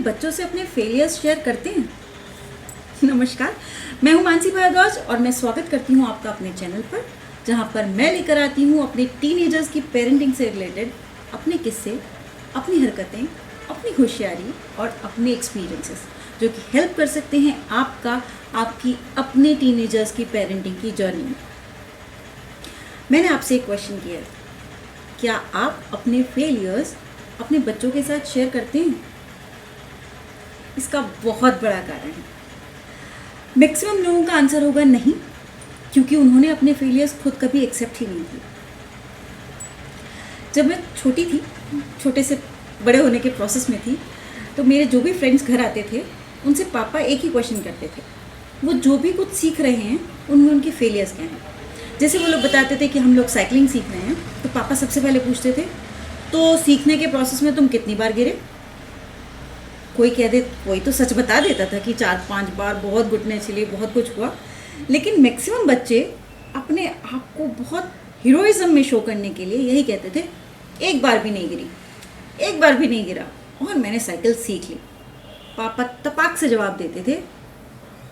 बच्चों से अपने फेलियर्स शेयर करते हैं? नमस्कार, मैं हूं मानसी भारद्वाज और मैं स्वागत करती हूं आपका अपने चैनल पर, जहां पर मैं लेकर आती हूं अपने टीनेजर्स की पेरेंटिंग से रिलेटेड अपने किस्से, अपनी हरकतें, अपनी होशियारी और अपने एक्सपीरियंसेस, जो कि हेल्प कर सकते हैं आपकी अपने टीनेजर्स की पेरेंटिंग की जर्नी में। मैंने आपसे एक क्वेश्चन किया है, क्या आप अपने फेलियर्स अपने बच्चों के साथ शेयर करते हैं? इसका बहुत बड़ा कारण है। मैक्सिमम लोगों का आंसर होगा नहीं, क्योंकि उन्होंने अपने फेलियर्स खुद कभी एक्सेप्ट ही नहीं किए। जब मैं छोटी थी, छोटे से बड़े होने के प्रोसेस में थी, तो मेरे जो भी फ्रेंड्स घर आते थे उनसे पापा एक ही क्वेश्चन करते थे, वो जो भी कुछ सीख रहे हैं उनमें उनके फेलियर्स क्या हैं। जैसे वो लोग बताते थे कि हम लोग साइकिलिंग सीख रहे हैं, तो पापा सबसे पहले पूछते थे, तो सीखने के प्रोसेस में तुम कितनी बार गिरे? कोई तो सच बता देता था कि 4-5 बार, बहुत घुटने छिले, बहुत कुछ हुआ। लेकिन मैक्सिमम बच्चे अपने आप को बहुत हीरोइज्म में शो करने के लिए यही कहते थे, एक बार भी नहीं गिरी, एक बार भी नहीं गिरा और मैंने साइकिल सीख ली। पापा तपाक से जवाब देते थे,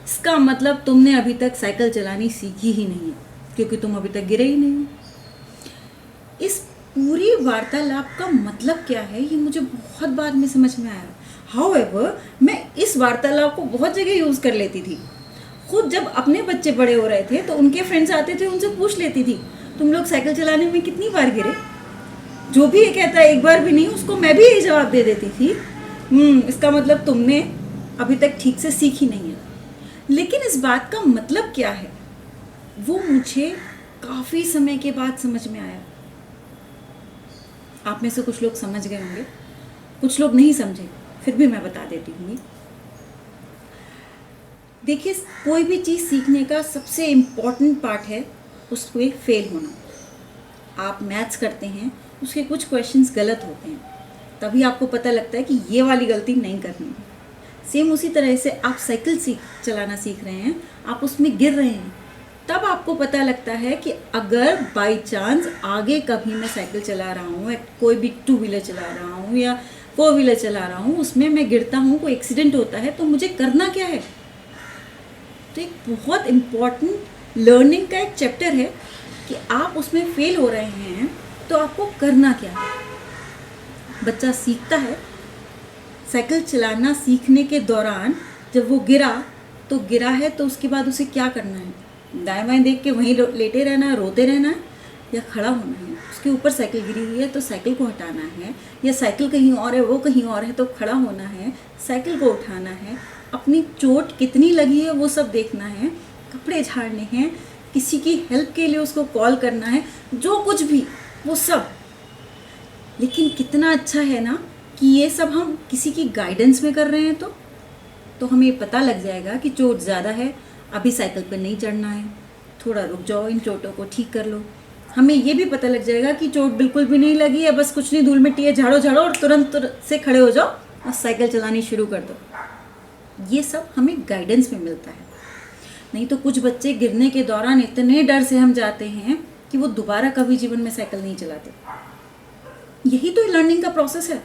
इसका मतलब तुमने अभी तक साइकिल चलानी सीखी ही नहीं है, क्योंकि तुम अभी तक गिरे ही नहीं। इस पूरी वार्तालाप का मतलब क्या है, ये मुझे बहुत बाद में समझ में आया। हाउएवर, मैं इस वार्तालाप को बहुत जगह यूज़ कर लेती थी। खुद जब अपने बच्चे बड़े हो रहे थे तो उनके फ्रेंड्स आते थे, उनसे पूछ लेती थी, तुम लोग साइकिल चलाने में कितनी बार गिरे? जो भी ये कहता है एक बार भी नहीं, उसको मैं भी यही जवाब दे देती थी, इसका मतलब तुमने अभी तक ठीक से सीखी नहीं है। लेकिन इस बात का मतलब क्या है, वो मुझे काफ़ी समय के बाद समझ में आया। आप में से कुछ लोग समझ गए होंगे, कुछ लोग नहीं समझे, फिर भी मैं बता देती हूँ। देखिए, कोई भी चीज़ सीखने का सबसे इम्पॉर्टेंट पार्ट है उसमें फेल होना। आप मैथ्स करते हैं, उसके कुछ क्वेश्चंस गलत होते हैं, तभी आपको पता लगता है कि ये वाली गलती नहीं करनी है। सेम उसी तरह से आप साइकिल चलाना सीख रहे हैं, आप उसमें गिर रहे हैं, तब आपको पता लगता है कि अगर बाई चांस आगे कभी मैं साइकिल चला रहा हूँ या कोई भी 2 व्हीलर चला रहा हूँ या 4 व्हीलर चला रहा हूँ, उसमें मैं गिरता हूँ, कोई एक्सीडेंट होता है, तो मुझे करना क्या है। तो एक बहुत इम्पॉर्टेंट लर्निंग का एक चैप्टर है कि आप उसमें फेल हो रहे हैं तो आपको करना क्या है। बच्चा सीखता है, साइकिल चलाना सीखने के दौरान जब वो गिरा है तो उसके बाद उसे क्या करना है? दाएं बाएं देख के वहीं लेटे रहना है, रोते रहना है, या खड़ा होना है? उसके ऊपर साइकिल गिरी हुई है तो साइकिल को हटाना है, या साइकिल कहीं और है, वो कहीं और है, तो खड़ा होना है, साइकिल को उठाना है, अपनी चोट कितनी लगी है वो सब देखना है, कपड़े झाड़ने हैं, किसी की हेल्प के लिए उसको कॉल करना है, जो कुछ भी वो सब। लेकिन कितना अच्छा है ना कि ये सब हम किसी की गाइडेंस में कर रहे हैं, तो हमें पता लग जाएगा कि चोट ज़्यादा है, अभी साइकिल पर नहीं चढ़ना है, थोड़ा रुक जाओ, इन चोटों को ठीक कर लो। हमें ये भी पता लग जाएगा कि चोट बिल्कुल भी नहीं लगी है, बस कुछ नहीं, धूल मिट्टी है, झाड़ो और तुरंत से खड़े हो जाओ और साइकिल चलानी शुरू कर दो। ये सब हमें गाइडेंस में मिलता है। नहीं तो कुछ बच्चे गिरने के दौरान इतने डर से हम जाते हैं कि वो दोबारा कभी जीवन में साइकिल नहीं चलाते। यही तो लर्निंग का प्रोसेस है।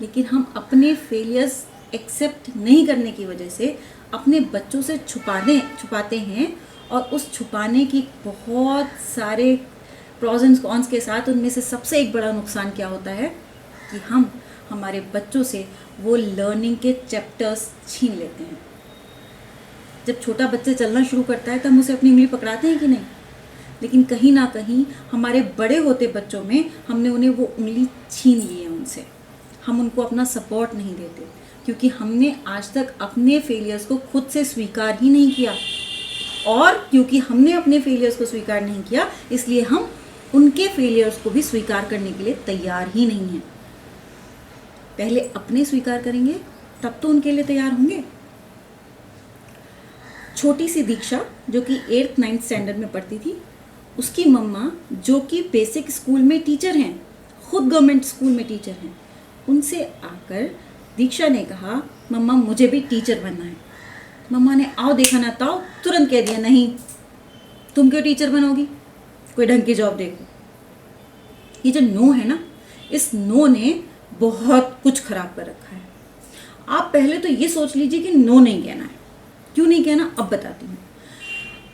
लेकिन हम अपने फेलियर्स एक्सेप्ट नहीं करने की वजह से अपने बच्चों से छुपाते हैं, और उस छुपाने की बहुत सारे प्रॉज एंड कॉन्स के साथ उनमें से सबसे एक बड़ा नुकसान क्या होता है कि हम हमारे बच्चों से वो लर्निंग के चैप्टर्स छीन लेते हैं। जब छोटा बच्चा चलना शुरू करता है तो हम उसे अपनी उंगली पकड़ाते हैं कि नहीं, लेकिन कहीं ना कहीं हमारे बड़े होते बच्चों में हमने उन्हें वो उंगली छीन ली है उनसे। हम उनको अपना सपोर्ट नहीं देते, क्योंकि हमने आज तक अपने फेलियर्स को खुद से स्वीकार ही नहीं किया, और क्योंकि हमने अपने फेलियर्स को स्वीकार नहीं किया, इसलिए हम उनके फेलियर्स को भी स्वीकार करने के लिए तैयार ही नहीं हैं। पहले अपने स्वीकार करेंगे तब तो उनके लिए तैयार होंगे। छोटी सी दीक्षा, जो कि 8th-9th स्टैंडर्ड में पढ़ती थी, उसकी मम्मा, जो कि बेसिक स्कूल में टीचर हैं, खुद गवर्नमेंट स्कूल में टीचर हैं, उनसे आकर दीक्षा ने कहा, मम्मा मुझे भी टीचर बनना है। मम्मा ने आओ देखा ना ताओ तुरंत कह दिया, नहीं, तुम क्यों टीचर बनोगी, कोई ढंग की जॉब देखो। ये जो नो है ना, इस नो ने बहुत कुछ खराब कर रखा है। आप पहले तो ये सोच लीजिए कि नो नहीं कहना है। क्यों नहीं कहना, अब बताती हूँ।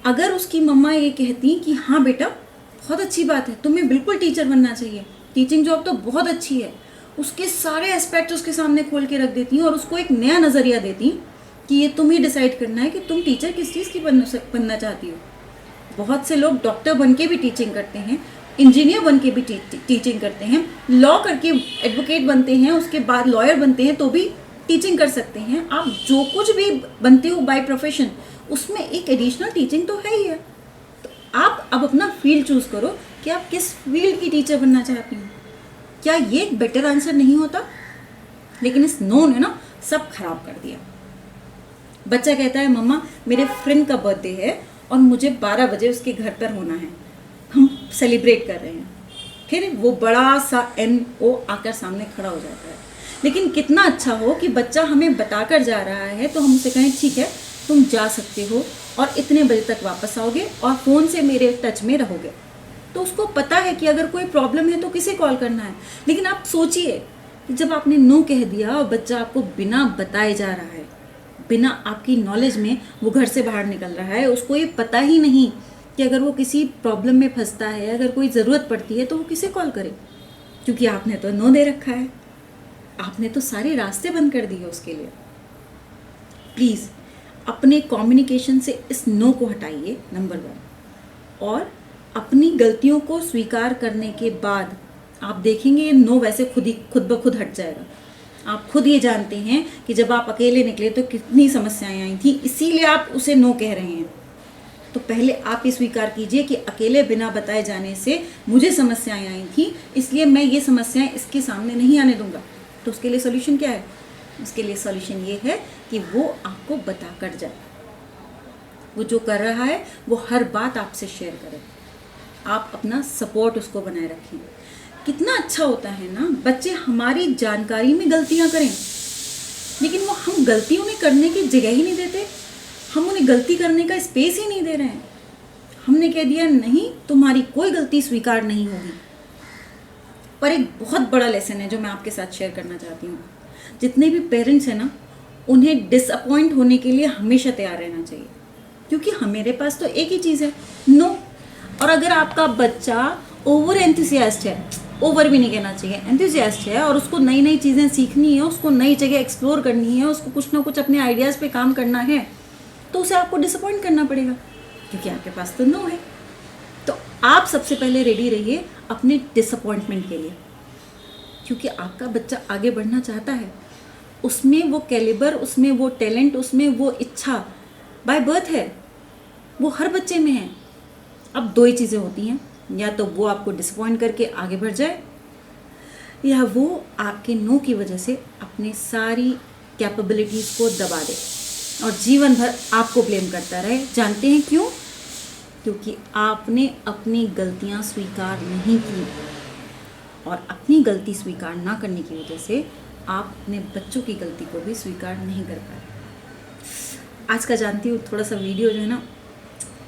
अगर उसकी मम्मा ये कहती कि हाँ बेटा बहुत अच्छी बात है, तुम्हें बिल्कुल टीचर बनना चाहिए, टीचिंग जॉब तो बहुत अच्छी है, उसके सारे एस्पेक्ट उसके सामने खोल के रख देती और उसको एक नया नज़रिया देती कि ये तुम ही डिसाइड करना है कि तुम टीचर किस चीज़ की बनना चाहती हो। बहुत से लोग डॉक्टर बन के भी टीचिंग करते हैं, इंजीनियर बन के भी टीचिंग करते हैं, लॉ करके एडवोकेट बनते हैं, उसके बाद लॉयर बनते हैं तो भी टीचिंग कर सकते हैं। आप जो कुछ भी बनते हो बाय प्रोफेशन, उसमें एक एडिशनल टीचिंग तो है ही है। तो आप अब अपना फील्ड चूज करो कि आप किस फील्ड की टीचर बनना चाहती हैं। क्या ये एक बेटर आंसर नहीं होता? लेकिन इस नो ने ना सब खराब कर दिया। बच्चा कहता है मम्मा मेरे फ्रेंड का बर्थडे है और मुझे 12 बजे उसके घर पर होना है, हम सेलिब्रेट कर रहे हैं। फिर वो बड़ा सा NO आकर सामने खड़ा हो जाता है। लेकिन कितना अच्छा हो कि बच्चा हमें बताकर जा रहा है तो हम उसे कहें ठीक है तुम जा सकते हो और इतने बजे तक वापस आओगे और फ़ोन से मेरे टच में रहोगे। तो उसको पता है कि अगर कोई प्रॉब्लम है तो किसे कॉल करना है। लेकिन आप सोचिए कि जब आपने नो कह दिया और बच्चा आपको बिना बताए जा रहा है, बिना आपकी नॉलेज में वो घर से बाहर निकल रहा है, उसको ये पता ही नहीं कि अगर वो किसी प्रॉब्लम में फंसता है, अगर कोई ज़रूरत पड़ती है तो वो किसे कॉल करे, क्योंकि आपने तो नो दे रखा है, आपने तो सारे रास्ते बंद कर दिए उसके लिए। प्लीज़ अपने कम्युनिकेशन से इस नो को हटाइए, नंबर 1। और अपनी गलतियों को स्वीकार करने के बाद आप देखेंगे ये नो वैसे खुद ब खुद हट जाएगा। आप खुद ये जानते हैं कि जब आप अकेले निकले तो कितनी समस्याएं आई थी, इसीलिए आप उसे नो कह रहे हैं। तो पहले आप ये स्वीकार कीजिए कि अकेले बिना बताए जाने से मुझे समस्याएं आई थी, इसलिए मैं ये समस्याएं इसके सामने नहीं आने दूंगा। तो उसके लिए सॉल्यूशन क्या है? उसके लिए सॉल्यूशन ये है कि वो आपको बता कर जाए। वो जो कर रहा है वो हर बात आपसे शेयर करे, आप अपना सपोर्ट उसको बनाए रखें। कितना अच्छा होता है ना, बच्चे हमारी जानकारी में गलतियां करें, लेकिन वो हम गलती उन्हें करने की जगह ही नहीं देते, हम उन्हें गलती करने का स्पेस ही नहीं दे रहे हैं। हमने कह दिया नहीं तुम्हारी कोई गलती स्वीकार नहीं होगी। पर एक बहुत बड़ा लेसन है जो मैं आपके साथ शेयर करना चाहती हूँ। जितने भी पेरेंट्स हैं ना, उन्हें डिसअपॉइंट होने के लिए हमेशा तैयार रहना चाहिए, क्योंकि हमारे पास तो एक ही चीज़ है, नो। और अगर आपका बच्चा ओवर एंथुसियास्ट है, ओवर भी नहीं कहना चाहिए, एंथुसियास्ट है और उसको नई नई चीज़ें सीखनी है, उसको नई जगह एक्सप्लोर करनी है, उसको कुछ ना कुछ अपने आइडियाज़ पे काम करना है, तो उसे आपको डिसअपॉइंट करना पड़ेगा, क्योंकि आपके पास तो नो है। तो आप सबसे पहले रेडी रहिए अपने डिसअपॉइंटमेंट के लिए, क्योंकि आपका बच्चा आगे बढ़ना चाहता है, उसमें वो कैलिबर, उसमें वो टैलेंट, उसमें वो इच्छा बाय बर्थ है, वो हर बच्चे में है। अब 2 ही चीज़ें होती हैं, या तो वो आपको डिसअपॉइंट करके आगे बढ़ जाए, या वो आपके नो की वजह से अपनी सारी कैपेबिलिटीज़ को दबा दे और जीवन भर आपको ब्लेम करता रहे। जानते हैं क्यों? क्योंकि आपने अपनी गलतियां स्वीकार नहीं की, और अपनी गलती स्वीकार ना करने की वजह से आप अपने बच्चों की गलती को भी स्वीकार नहीं कर पाए। आज का जानती हूँ थोड़ा सा वीडियो जो है ना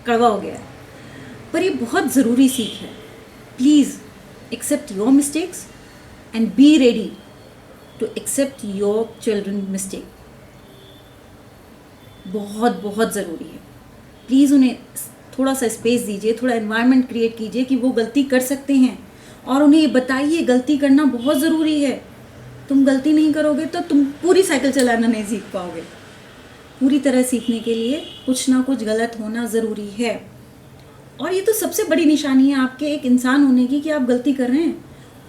कड़वा हो गया है, पर ये बहुत ज़रूरी सीख है। Please accept your mistakes and be ready to accept your children mistake. बहुत बहुत ज़रूरी है। प्लीज़ उन्हें थोड़ा सा स्पेस दीजिए, थोड़ा एनवायरनमेंट क्रिएट कीजिए कि वो गलती कर सकते हैं, और उन्हें बताइए गलती करना बहुत ज़रूरी है। तुम गलती नहीं करोगे तो तुम पूरी साइकिल चलाना नहीं सीख पाओगे। पूरी तरह सीखने के लिए कुछ ना कुछ गलत होना ज़रूरी है, और ये तो सबसे बड़ी निशानी है आपके एक इंसान होने की कि आप गलती कर रहे हैं,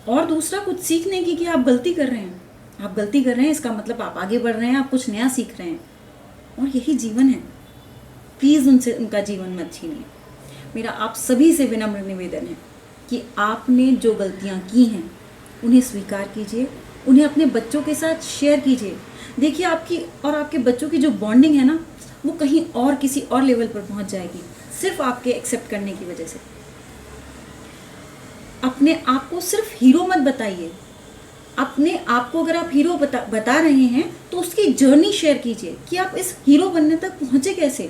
और दूसरा कुछ सीखने की कि आप गलती कर रहे हैं। आप गलती कर रहे हैं इसका मतलब आप आगे बढ़ रहे हैं, आप कुछ नया सीख रहे हैं, और यही जीवन है। प्लीज़ उनसे उनका जीवन मत छीनिए। मेरा आप सभी से विनम्र निवेदन है कि आपने जो गलतियाँ की हैं उन्हें स्वीकार कीजिए, उन्हें अपने बच्चों के साथ शेयर कीजिए। देखिए आपकी और आपके बच्चों की जो बॉन्डिंग है ना, वो कहीं और किसी और लेवल पर पहुंच जाएगी, सिर्फ आपके एक्सेप्ट करने की वजह से। अपने आप को सिर्फ हीरो मत बताइए। अपने आप को अगर आप हीरो बता रहे हैं तो उसकी जर्नी शेयर कीजिए कि आप इस हीरो बनने तक पहुंचे कैसे।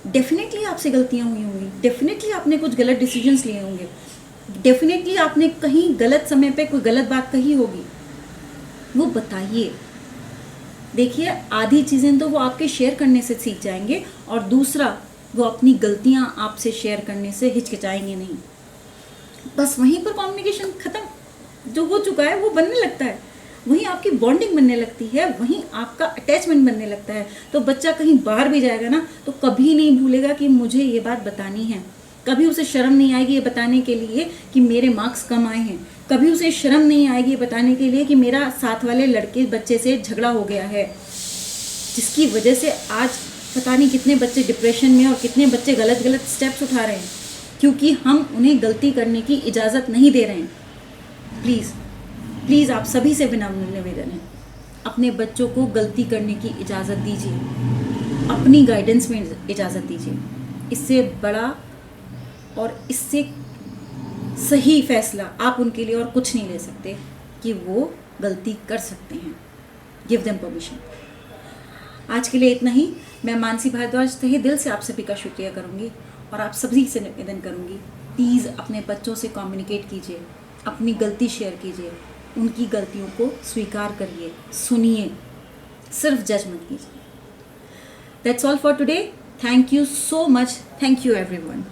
डेफिनेटली आपसे गलतियां हुई होंगी, डेफिनेटली आपने कुछ गलत डिसीजंस लिए होंगे, डेफिनेटली आपने कहीं गलत समय पे कोई गलत बात कही होगी, वो बताइए। देखिए, आधी चीज़ें तो वो आपके शेयर करने से सीख जाएंगे, और दूसरा वो अपनी गलतियाँ आपसे शेयर करने से हिचकिचाएंगे नहीं। बस वहीं पर कम्युनिकेशन ख़त्म। जो हो चुका है वो बनने लगता है, वहीं आपकी बॉन्डिंग बनने लगती है, वहीं आपका अटैचमेंट बनने लगता है। तो बच्चा कहीं बाहर भी जाएगा ना, तो कभी नहीं भूलेगा कि मुझे ये बात बतानी है। कभी उसे शर्म नहीं आएगी ये बताने के लिए कि मेरे मार्क्स कम आए हैं। कभी उसे शर्म नहीं आएगी ये बताने के लिए कि मेरा साथ वाले लड़के बच्चे से झगड़ा हो गया है, जिसकी वजह से आज पता नहीं कितने बच्चे डिप्रेशन में और कितने बच्चे गलत गलत स्टेप्स उठा रहे हैं, क्योंकि हम उन्हें गलती करने की इजाज़त नहीं दे रहे हैं। प्लीज़ प्लीज़, आप सभी से विनम्र निवेदन है, अपने बच्चों को गलती करने की इजाज़त दीजिए, अपनी गाइडेंस में इजाज़त दीजिए। इससे बड़ा और इससे सही फैसला आप उनके लिए और कुछ नहीं ले सकते कि वो गलती कर सकते हैं। Give them permission. आज के लिए इतना ही। मैं मानसी भारद्वाज तहे दिल से आप सभी का शुक्रिया करूंगी, और आप सभी से निवेदन करूंगी, प्लीज़ अपने बच्चों से कम्युनिकेट कीजिए, अपनी गलती शेयर कीजिए, उनकी गलतियों को स्वीकार करिए, सुनिए, सिर्फ जज मत कीजिए। That's all for today. Thank you so much. Thank you everyone.